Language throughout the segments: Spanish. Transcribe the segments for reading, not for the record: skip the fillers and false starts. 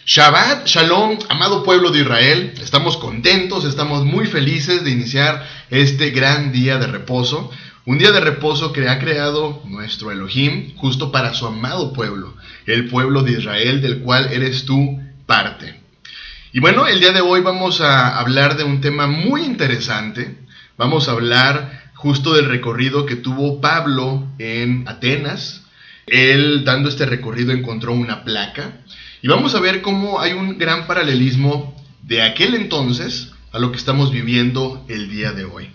Shabbat Shalom, amado pueblo de Israel. Estamos contentos, estamos muy felices de iniciar este gran día de reposo. Un día de reposo que ha creado nuestro Elohim justo para su amado pueblo, el pueblo de Israel, del cual eres tú parte. Y bueno, el día de hoy vamos a hablar de un tema muy interesante. Vamos a hablar justo del recorrido que tuvo Pablo en Atenas. Él, dando este recorrido, encontró una placa. Y vamos a ver cómo hay un gran paralelismo de aquel entonces a lo que estamos viviendo el día de hoy.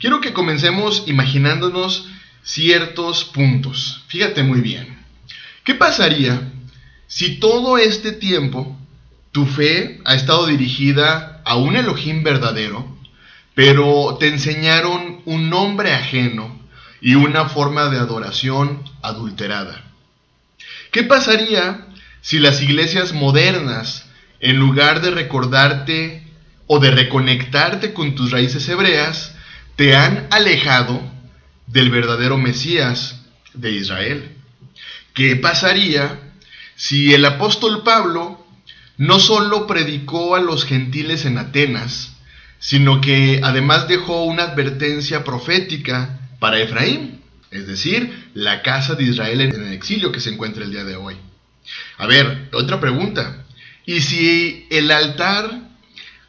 Quiero que comencemos imaginándonos ciertos puntos. Fíjate muy bien. ¿Qué pasaría si todo este tiempo tu fe ha estado dirigida a un Elohim verdadero, pero te enseñaron un nombre ajeno y una forma de adoración adulterada? ¿Qué pasaría si las iglesias modernas, en lugar de recordarte o de reconectarte con tus raíces hebreas, te han alejado del verdadero Mesías de Israel? ¿Qué pasaría si el apóstol Pablo no solo predicó a los gentiles en Atenas, sino que además dejó una advertencia profética para Efraín, es decir, la casa de Israel en el exilio que se encuentra el día de hoy? A ver, otra pregunta. ¿Y si el altar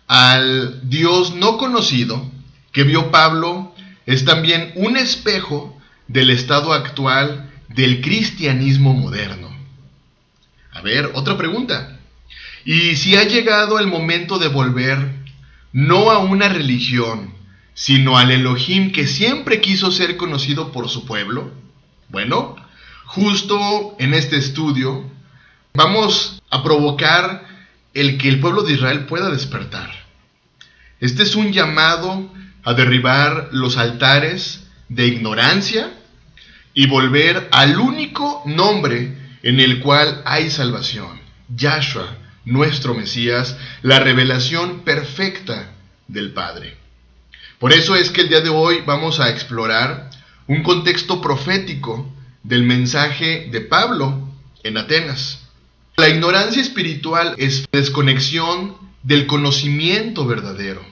al Dios no conocido que vio Pablo es también un espejo del estado actual del cristianismo moderno? A ver, otra pregunta. ¿Y si ha llegado el momento de volver no a una religión, sino al Elohim que siempre quiso ser conocido por su pueblo? Bueno, justo en este estudio vamos a provocar el que el pueblo de Israel pueda despertar. Este es un llamado a derribar los altares de ignorancia y volver al único nombre en el cual hay salvación: Yahshua, nuestro Mesías, la revelación perfecta del Padre. Por eso es que el día de hoy vamos a explorar un contexto profético del mensaje de Pablo en Atenas. La ignorancia espiritual es desconexión del conocimiento verdadero.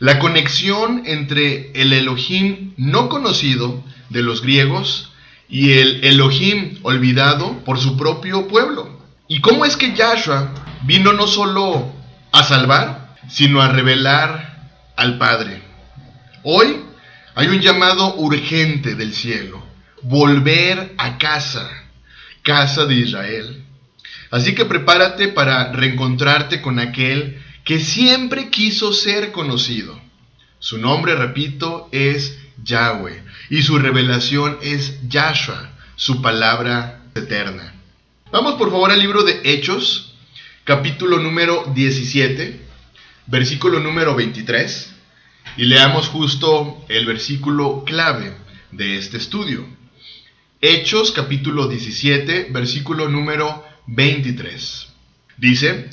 La conexión entre el Elohim no conocido de los griegos y el Elohim olvidado por su propio pueblo. ¿Y cómo es que Yahshua vino no solo a salvar, sino a revelar al Padre? Hoy hay un llamado urgente del cielo: volver a casa, casa de Israel. Así que prepárate para reencontrarte con aquel que siempre quiso ser conocido. Su nombre, repito, es Yahweh, y su revelación es Yahshua, su palabra eterna. Vamos por favor al libro de Hechos, capítulo número 17, versículo número 23, y leamos justo el versículo clave de este estudio. Hechos, capítulo 17, versículo número 23. Dice: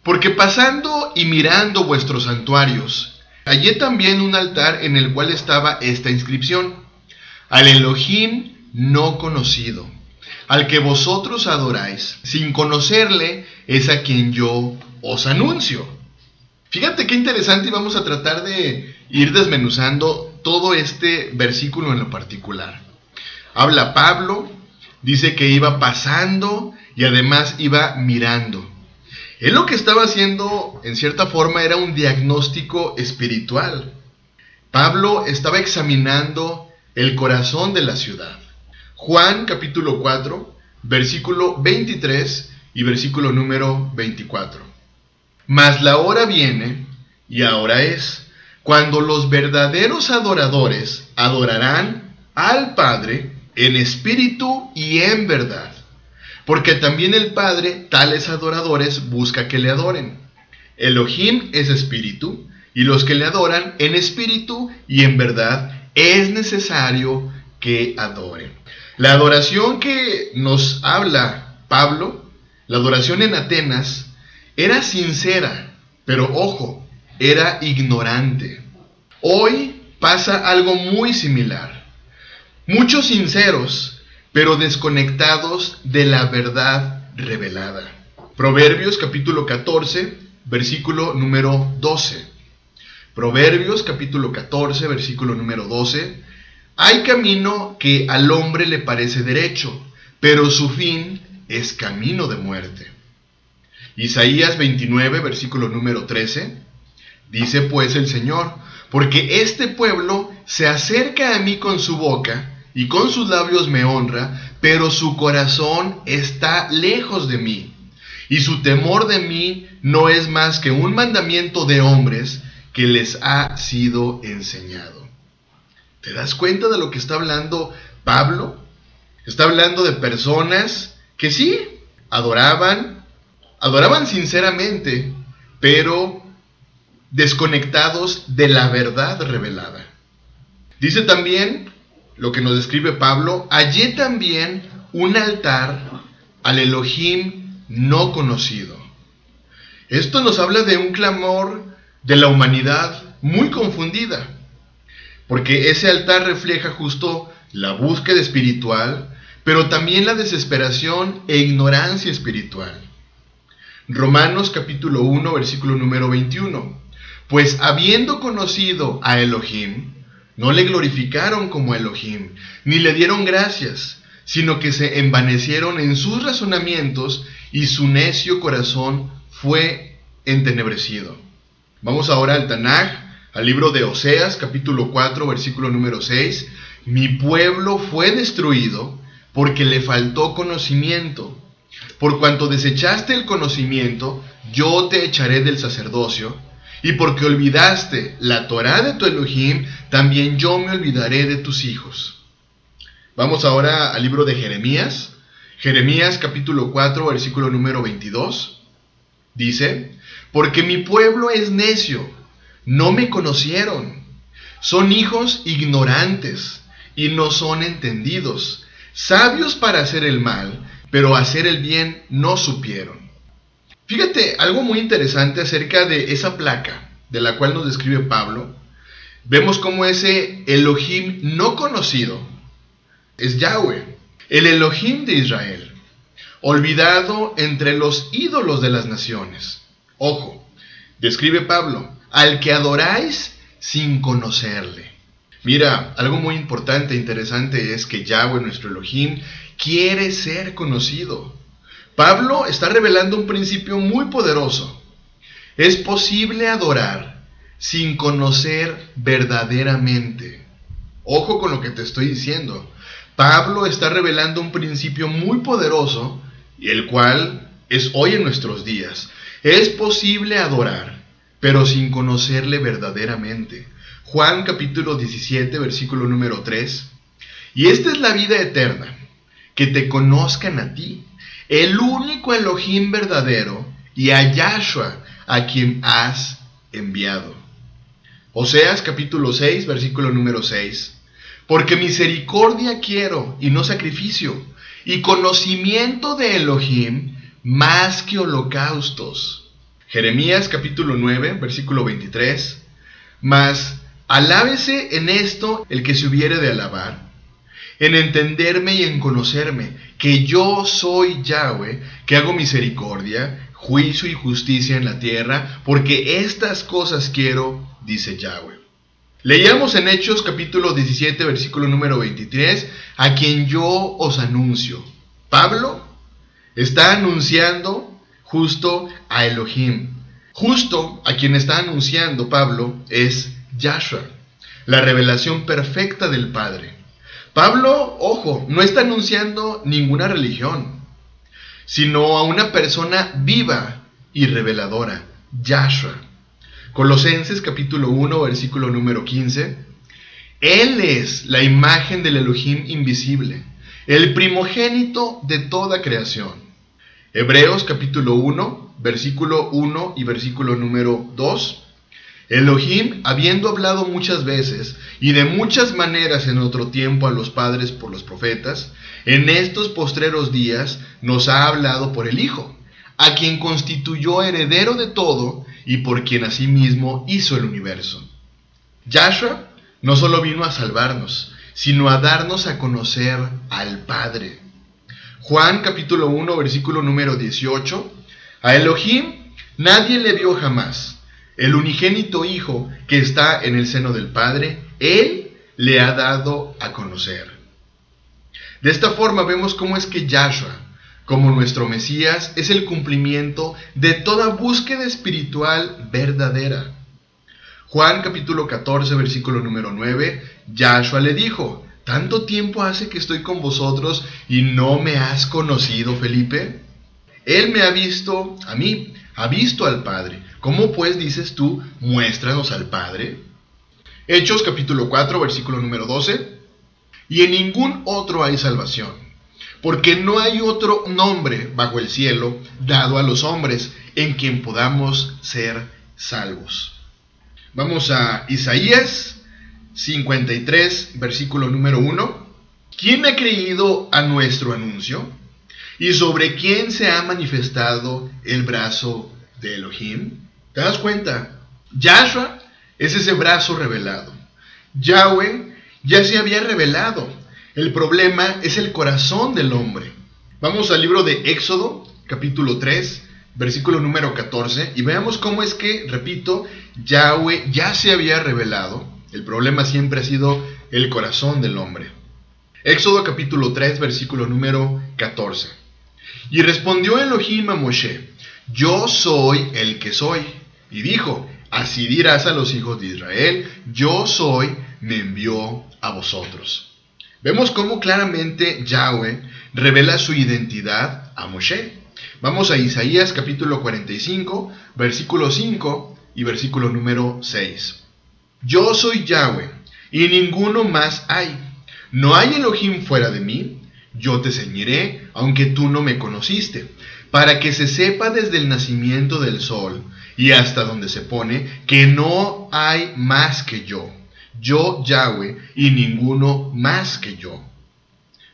porque pasando y mirando vuestros santuarios, hallé también un altar en el cual estaba esta inscripción: al Elohim no conocido, al que vosotros adoráis, sin conocerle, es a quien yo os anuncio. Fíjate qué interesante, y vamos a tratar de ir desmenuzando todo este versículo en lo particular. Habla Pablo, dice que iba pasando y además iba mirando. Él lo que estaba haciendo, en cierta forma, era un diagnóstico espiritual. Pablo estaba examinando el corazón de la ciudad. Juan capítulo 4, versículo 23 y versículo número 24. Mas la hora viene, y ahora es, cuando los verdaderos adoradores adorarán al Padre en espíritu y en verdad. Porque también el Padre tales adoradores busca que le adoren. Elohim es espíritu, y los que le adoran en espíritu y en verdad es necesario que adoren. La adoración que nos habla Pablo, la adoración en Atenas, era sincera, pero ojo, era ignorante. Hoy pasa algo muy similar. Muchos sinceros, pero desconectados de la verdad revelada. Proverbios capítulo 14, versículo número 12. Proverbios capítulo 14, versículo número 12. Hay camino que al hombre le parece derecho, pero su fin es camino de muerte. Isaías 29, versículo número 13. Dice pues el Señor: porque este pueblo se acerca a mí con su boca y con sus labios me honra, pero su corazón está lejos de mí, y su temor de mí no es más que un mandamiento de hombres que les ha sido enseñado. ¿Te das cuenta de lo que está hablando Pablo? Está hablando de personas que sí, adoraban sinceramente, pero desconectados de la verdad revelada. Dice también lo que nos describe Pablo: hallé también un altar al Elohim no conocido. Esto nos habla de un clamor de la humanidad muy confundida, porque ese altar refleja justo la búsqueda espiritual, pero también la desesperación e ignorancia espiritual. Romanos capítulo 1, versículo número 21. Pues habiendo conocido a Elohim, no le glorificaron como Elohim, ni le dieron gracias, sino que se envanecieron en sus razonamientos y su necio corazón fue entenebrecido. Vamos ahora al Tanaj, al libro de Oseas, capítulo 4, versículo número 6. Mi pueblo fue destruido porque le faltó conocimiento. Por cuanto desechaste el conocimiento, yo te echaré del sacerdocio, y porque olvidaste la Torá de tu Elohim, también yo me olvidaré de tus hijos. Vamos ahora al libro de Jeremías. Jeremías capítulo 4, versículo número 22. Dice: porque mi pueblo es necio, no me conocieron. Son hijos ignorantes y no son entendidos, sabios para hacer el mal, pero hacer el bien no supieron. Fíjate, algo muy interesante acerca de esa placa de la cual nos describe Pablo. Vemos cómo ese Elohim no conocido es Yahweh, el Elohim de Israel, olvidado entre los ídolos de las naciones. Ojo, describe Pablo: al que adoráis sin conocerle. Mira, algo muy importante e interesante es que Yahweh, nuestro Elohim, quiere ser conocido. Pablo está revelando un principio muy poderoso. Es posible adorar sin conocer verdaderamente. Ojo con lo que te estoy diciendo. Pablo está revelando un principio muy poderoso, y el cual es hoy en nuestros días. Es posible adorar, pero sin conocerle verdaderamente. Juan capítulo 17, versículo número 3. Y esta es la vida eterna, que te conozcan a ti, el único Elohim verdadero, y a Yahshua, a quien has enviado. Oseas capítulo 6, versículo número 6. Porque misericordia quiero y no sacrificio, y conocimiento de Elohim más que holocaustos. Jeremías capítulo 9, versículo 23. Mas alábese en esto el que se hubiere de alabar, en entenderme y en conocerme, que yo soy Yahweh, que hago misericordia, juicio y justicia en la tierra, porque estas cosas quiero, dice Yahweh. Leíamos en Hechos capítulo 17, versículo número 23, a quien yo os anuncio. Pablo está anunciando justo a Elohim. Justo a quien está anunciando Pablo es Yahshua, la revelación perfecta del Padre. Pablo, ojo, no está anunciando ninguna religión, sino a una persona viva y reveladora, Yahshua. Colosenses capítulo 1, versículo número 15. Él es la imagen del Elohim invisible, el primogénito de toda creación. Hebreos capítulo 1, versículo 1 y versículo número 2. Elohim, habiendo hablado muchas veces y de muchas maneras en otro tiempo a los padres por los profetas, en estos postreros días nos ha hablado por el Hijo, a quien constituyó heredero de todo y por quien asimismo hizo el universo. Yahshua no solo vino a salvarnos, sino a darnos a conocer al Padre. Juan capítulo 1, versículo número 18. A Elohim nadie le vio jamás. El unigénito Hijo que está en el seno del Padre, Él le ha dado a conocer. De esta forma vemos cómo es que Yahshua, como nuestro Mesías, es el cumplimiento de toda búsqueda espiritual verdadera. Juan capítulo 14, versículo número 9, Yahshua le dijo: ¿tanto tiempo hace que estoy con vosotros y no me has conocido, Felipe? Él me ha visto a mí, ha visto al Padre. ¿Cómo pues dices tú, muéstranos al Padre? Hechos capítulo 4, versículo número 12. Y en ningún otro hay salvación, porque no hay otro nombre bajo el cielo dado a los hombres en quien podamos ser salvos. Vamos a Isaías 53, versículo número 1. ¿Quién ha creído a nuestro anuncio? ¿Y sobre quién se ha manifestado el brazo de Elohim? ¿Te das cuenta? Yahshua es ese brazo revelado. Yahweh ya se había revelado. El problema es el corazón del hombre. Vamos al libro de Éxodo, capítulo 3, versículo número 14, y veamos cómo es que, repito, Yahweh ya se había revelado. El problema siempre ha sido el corazón del hombre. Éxodo capítulo 3, versículo número 14. Y respondió Elohim a Moshe: yo soy el que soy. Y dijo: así dirás a los hijos de Israel: yo soy, me envió a vosotros. Vemos cómo claramente Yahweh revela su identidad a Moshe. Vamos a Isaías capítulo 45, versículo 5 y versículo número 6. Yo soy Yahweh, y ninguno más hay. No hay Elohim fuera de mí. Yo te ceñiré, aunque tú no me conociste, para que se sepa desde el nacimiento del sol y hasta donde se pone, que no hay más que yo. Yo, Yahweh, y ninguno más que yo.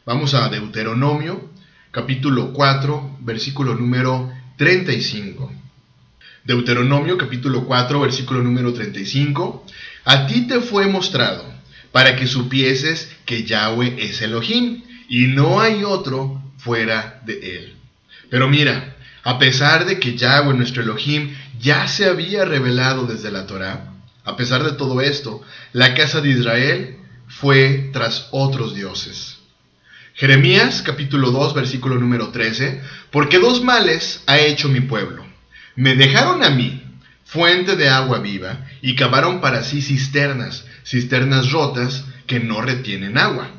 Vamos a Deuteronomio, capítulo 4, versículo número 35. Deuteronomio, capítulo 4, versículo número 35. A ti te fue mostrado, para que supieses que Yahweh es Elohim, y no hay otro fuera de él. Pero mira, a pesar de que Yahweh, nuestro Elohim, ya se había revelado desde la Torá, a pesar de todo esto, la casa de Israel fue tras otros dioses. Jeremías capítulo 2, versículo número 13. Porque dos males ha hecho mi pueblo. Me dejaron a mí, fuente de agua viva, y cavaron para sí cisternas rotas que no retienen agua.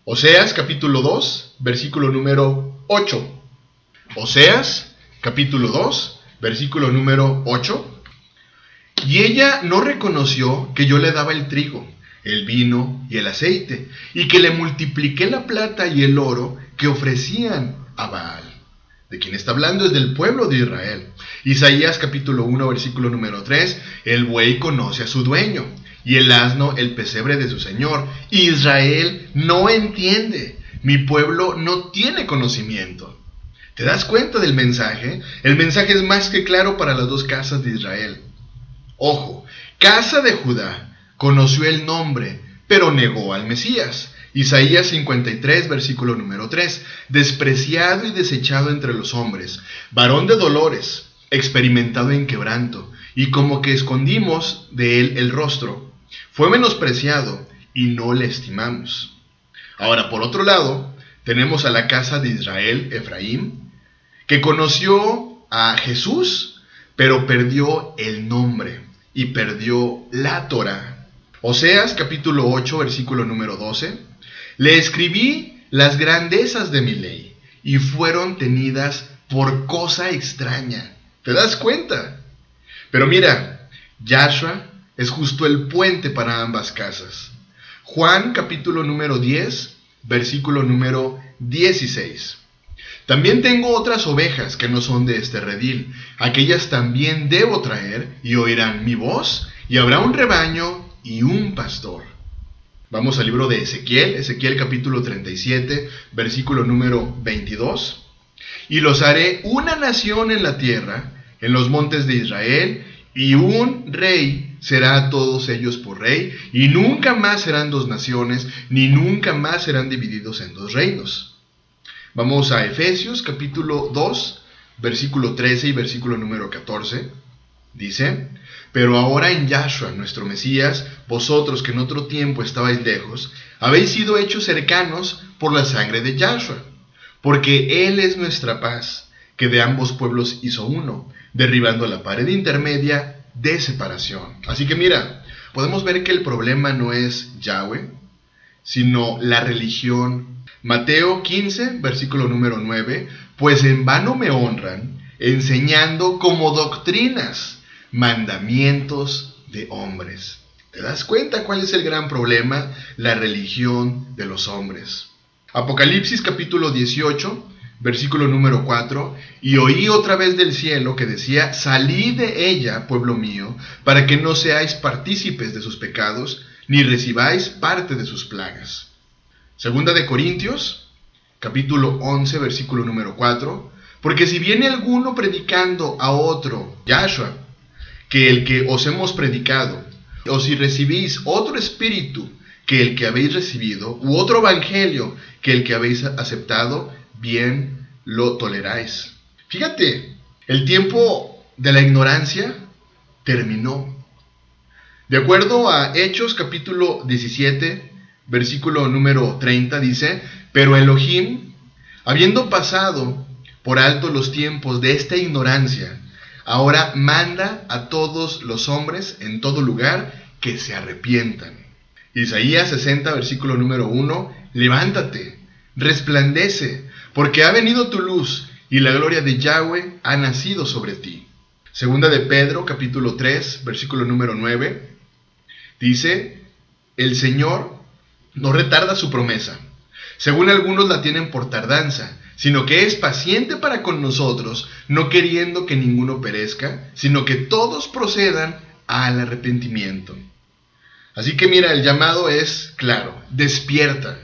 Oseas capítulo 2, versículo número 8. Oseas capítulo 2, versículo número 8. Y ella no reconoció que yo le daba el trigo, el vino y el aceite, y que le multipliqué la plata y el oro que ofrecían a Baal. ¿De quién está hablando? Es del pueblo de Israel. Isaías capítulo 1, versículo número 3. El buey conoce a su dueño, y el asno el pesebre de su señor. Israel no entiende. Mi pueblo no tiene conocimiento. ¿Te das cuenta del mensaje? El mensaje es más que claro para las dos casas de Israel. Ojo, casa de Judá conoció el nombre, pero negó al Mesías. Isaías 53, versículo número 3. Despreciado y desechado entre los hombres, varón de dolores, experimentado en quebranto, y como que escondimos de él el rostro. Fue menospreciado y no le estimamos. Ahora, por otro lado, tenemos a la casa de Israel, Efraín, que conoció a Jesús, pero perdió el nombre y perdió la Torá. Oseas capítulo 8, versículo número 12. Le escribí las grandezas de mi ley, y fueron tenidas por cosa extraña. ¿Te das cuenta? Pero mira, Yahshua es justo el puente para ambas casas. Juan capítulo número 10, versículo número 16. También tengo otras ovejas que no son de este redil. Aquellas también debo traer, y oirán mi voz, y habrá un rebaño y un pastor. Vamos al libro de Ezequiel capítulo 37, versículo número 22. Y los haré una nación en la tierra, en los montes de Israel, y un rey será a todos ellos por rey, y nunca más serán dos naciones, ni nunca más serán divididos en dos reinos. Vamos a Efesios capítulo 2, versículo 13 y versículo número 14, dice: pero ahora en Yahshua, nuestro Mesías, vosotros que en otro tiempo estabais lejos, habéis sido hechos cercanos por la sangre de Yahshua, porque Él es nuestra paz, que de ambos pueblos hizo uno, derribando la pared intermedia de separación. Así que mira, podemos ver que el problema no es Yahweh, sino la religión. Mateo 15, versículo número 9, pues en vano me honran, enseñando como doctrinas mandamientos de hombres. ¿Te das cuenta cuál es el gran problema? La religión de los hombres. Apocalipsis capítulo 18, versículo número 4, y oí otra vez del cielo que decía: salid de ella, pueblo mío, para que no seáis partícipes de sus pecados, ni recibáis parte de sus plagas. Segunda de Corintios, capítulo 11, versículo número 4, porque si viene alguno predicando a otro, Yahshua, que el que os hemos predicado, o si recibís otro espíritu que el que habéis recibido, u otro evangelio que el que habéis aceptado, bien lo toleráis. Fíjate, el tiempo de la ignorancia terminó. De acuerdo a Hechos capítulo 17, versículo número 30, dice: pero Elohim, habiendo pasado por alto los tiempos de esta ignorancia, ahora manda a todos los hombres en todo lugar que se arrepientan. Isaías 60, versículo número 1, levántate, resplandece, porque ha venido tu luz, y la gloria de Yahweh ha nacido sobre ti. Segunda de Pedro, capítulo 3, versículo número 9, dice: el Señor no retarda su promesa, según algunos la tienen por tardanza, sino que es paciente para con nosotros, no queriendo que ninguno perezca, sino que todos procedan al arrepentimiento. Así que mira, el llamado es claro: despierta,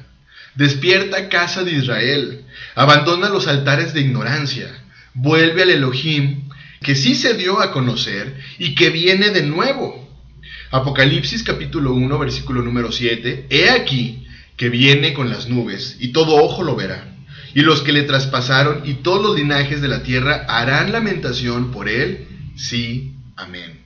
despierta, casa de Israel, abandona los altares de ignorancia, vuelve al Elohim que sí se dio a conocer y que viene de nuevo. Apocalipsis capítulo 1, versículo número 7, he aquí que viene con las nubes, y todo ojo lo verá, y los que le traspasaron y todos los linajes de la tierra harán lamentación por él. Sí, amén.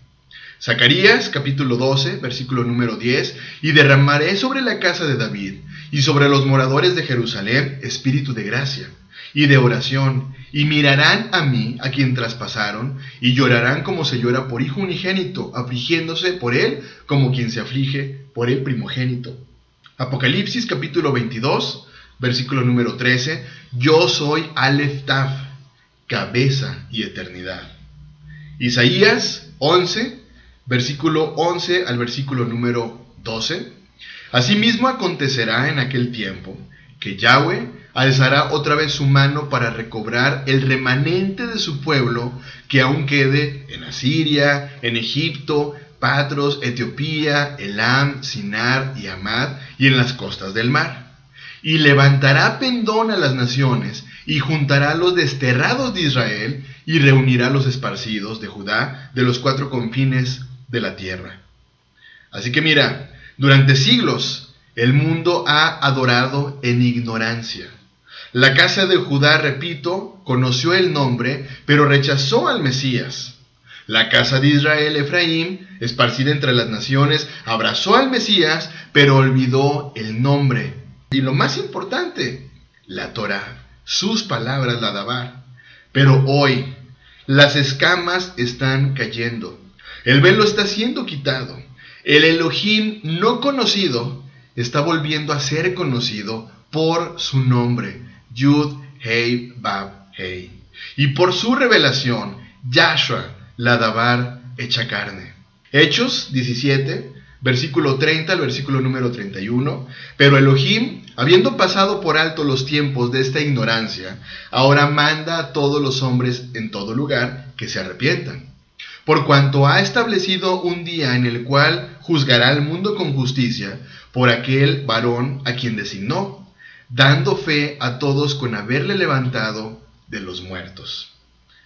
Zacarías capítulo 12, versículo número 10, y derramaré sobre la casa de David y sobre los moradores de Jerusalén espíritu de gracia y de oración, y mirarán a mí, a quien traspasaron, y llorarán como se llora por hijo unigénito, afligiéndose por él como quien se aflige por el primogénito. Apocalipsis capítulo 22, versículo número 13, yo soy Aleph Tav, cabeza y eternidad. Isaías 11, versículo 11 al versículo número 12, asimismo acontecerá en aquel tiempo que Yahweh alzará otra vez su mano para recobrar el remanente de su pueblo que aún quede en Asiria, en Egipto, Patros, Etiopía, Elam, Sinar y Amad, y en las costas del mar. Y levantará pendón a las naciones, y juntará a los desterrados de Israel, y reunirá a los esparcidos de Judá de los cuatro confines de la tierra. Así que mira, durante siglos el mundo ha adorado en ignorancia. La casa de Judá, repito, conoció el nombre, pero rechazó al Mesías. La casa de Israel, Efraín, esparcida entre las naciones, abrazó al Mesías, pero olvidó el nombre. Y lo más importante, la Torá, sus palabras, la Dabar. Pero hoy, las escamas están cayendo. El velo está siendo quitado. El Elohim no conocido está volviendo a ser conocido por su nombre, Yud, Hei, Bab, Hei. Y por su revelación, Yahshua, la Dabar hecha carne. Hechos 17, versículo 30 al versículo número 31. Pero Elohim, habiendo pasado por alto los tiempos de esta ignorancia, ahora manda a todos los hombres en todo lugar que se arrepientan. Por cuanto ha establecido un día en el cual juzgará al mundo con justicia por aquel varón a quien designó, dando fe a todos con haberle levantado de los muertos.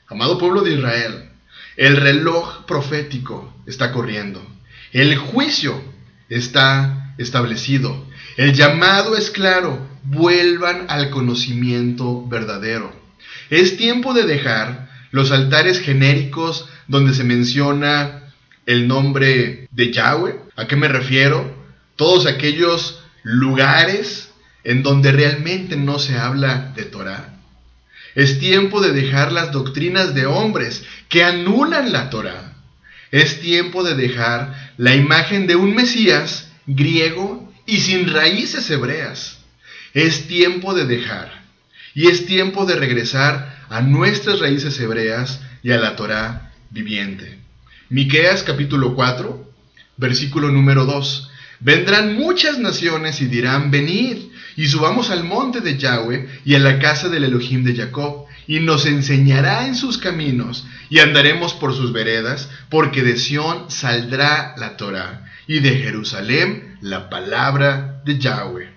Amado pueblo de Israel, el reloj profético está corriendo. El juicio está establecido. El llamado es claro: vuelvan al conocimiento verdadero. Es tiempo de dejar los altares genéricos donde se menciona el nombre de Yahweh. ¿A qué me refiero? Todos aquellos lugares en donde realmente no se habla de Torá. Es tiempo de dejar las doctrinas de hombres que anulan la Torá. Es tiempo de dejar la imagen de un Mesías griego y sin raíces hebreas. Es tiempo de dejar y es tiempo de regresar a nuestras raíces hebreas y a la Torá viviente. Miqueas capítulo 4, versículo número 2. Vendrán muchas naciones y dirán: venid y subamos al monte de Yahweh y a la casa del Elohim de Jacob, y nos enseñará en sus caminos, y andaremos por sus veredas, porque de Sión saldrá la Torá, y de Jerusalén la palabra de Yahweh.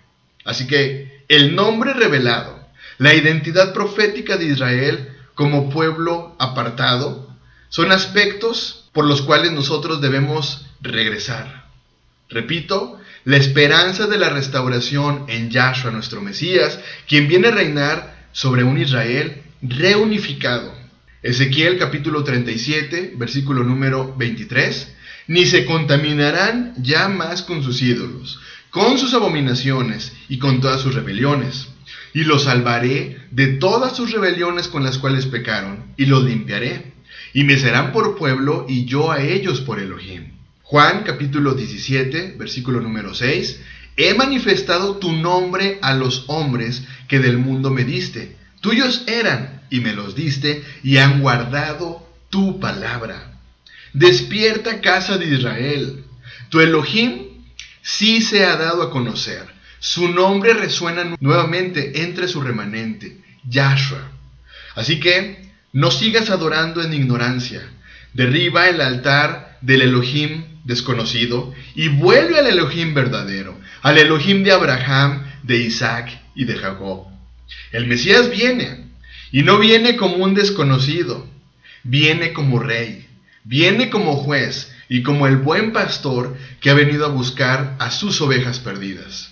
Así que el nombre revelado, la identidad profética de Israel como pueblo apartado, son aspectos por los cuales nosotros debemos regresar. Repito, la esperanza de la restauración en Yahshua nuestro Mesías, quien viene a reinar sobre un Israel reunificado. Ezequiel capítulo 37, versículo número 23. Ni se contaminarán ya más con sus ídolos, con sus abominaciones y con todas sus rebeliones. Y los salvaré de todas sus rebeliones con las cuales pecaron, y los limpiaré. Y me serán por pueblo, y yo a ellos por Elohim. Juan capítulo 17, versículo número 6. He manifestado tu nombre a los hombres que del mundo me diste. Tuyos eran, y me los diste, y han guardado tu palabra. Despierta, casa de Israel. Tu Elohim sí se ha dado a conocer. Su nombre resuena nuevamente entre su remanente, Yahshua. Así que no sigas adorando en ignorancia. Derriba el altar del Elohim desconocido y vuelve al Elohim verdadero, al Elohim de Abraham, de Isaac y de Jacob. El Mesías viene, y no viene como un desconocido, viene como rey, viene como juez y como el buen pastor que ha venido a buscar a sus ovejas perdidas.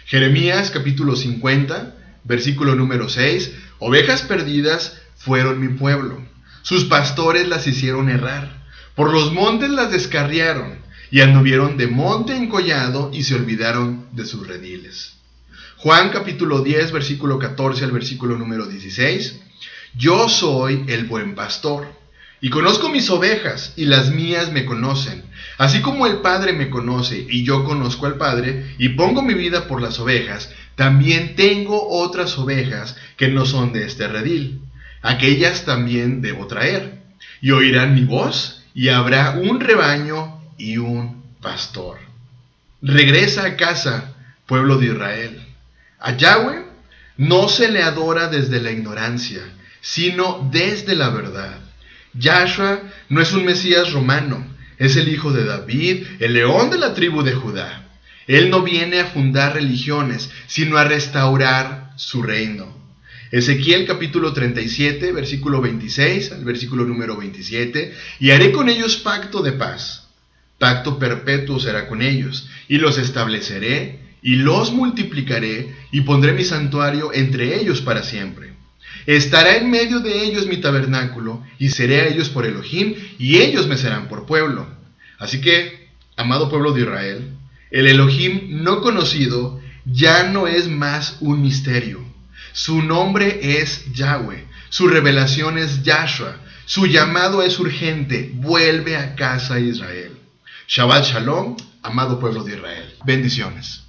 Jeremías capítulo 50, versículo número 6. Ovejas perdidas fueron mi pueblo, sus pastores las hicieron errar, por los montes las descarriaron, y anduvieron de monte en collado y se olvidaron de sus rediles. Juan capítulo 10, versículo 14 al versículo número 16. Yo soy el buen pastor, y conozco mis ovejas, y las mías me conocen, así como el Padre me conoce, y yo conozco al Padre, y pongo mi vida por las ovejas. También tengo otras ovejas que no son de este redil, aquellas también debo traer, y oirán mi voz, y habrá un rebaño y un pastor. Regresa a casa, pueblo de Israel. A Yahweh no se le adora desde la ignorancia, sino desde la verdad. Yahshua no es un Mesías romano, es el hijo de David, el león de la tribu de Judá. Él no viene a fundar religiones, sino a restaurar su reino. Ezequiel capítulo 37, versículo 26 al versículo número 27. Y haré con ellos pacto de paz. Pacto perpetuo será con ellos, y los estableceré, y los multiplicaré, y pondré mi santuario entre ellos para siempre. Estará en medio de ellos mi tabernáculo, y seré a ellos por Elohim, y ellos me serán por pueblo. Así que, amado pueblo de Israel, el Elohim no conocido ya no es más un misterio. Su nombre es Yahweh, su revelación es Yahshua, su llamado es urgente: vuelve a casa Israel. Shabbat Shalom, amado pueblo de Israel. Bendiciones.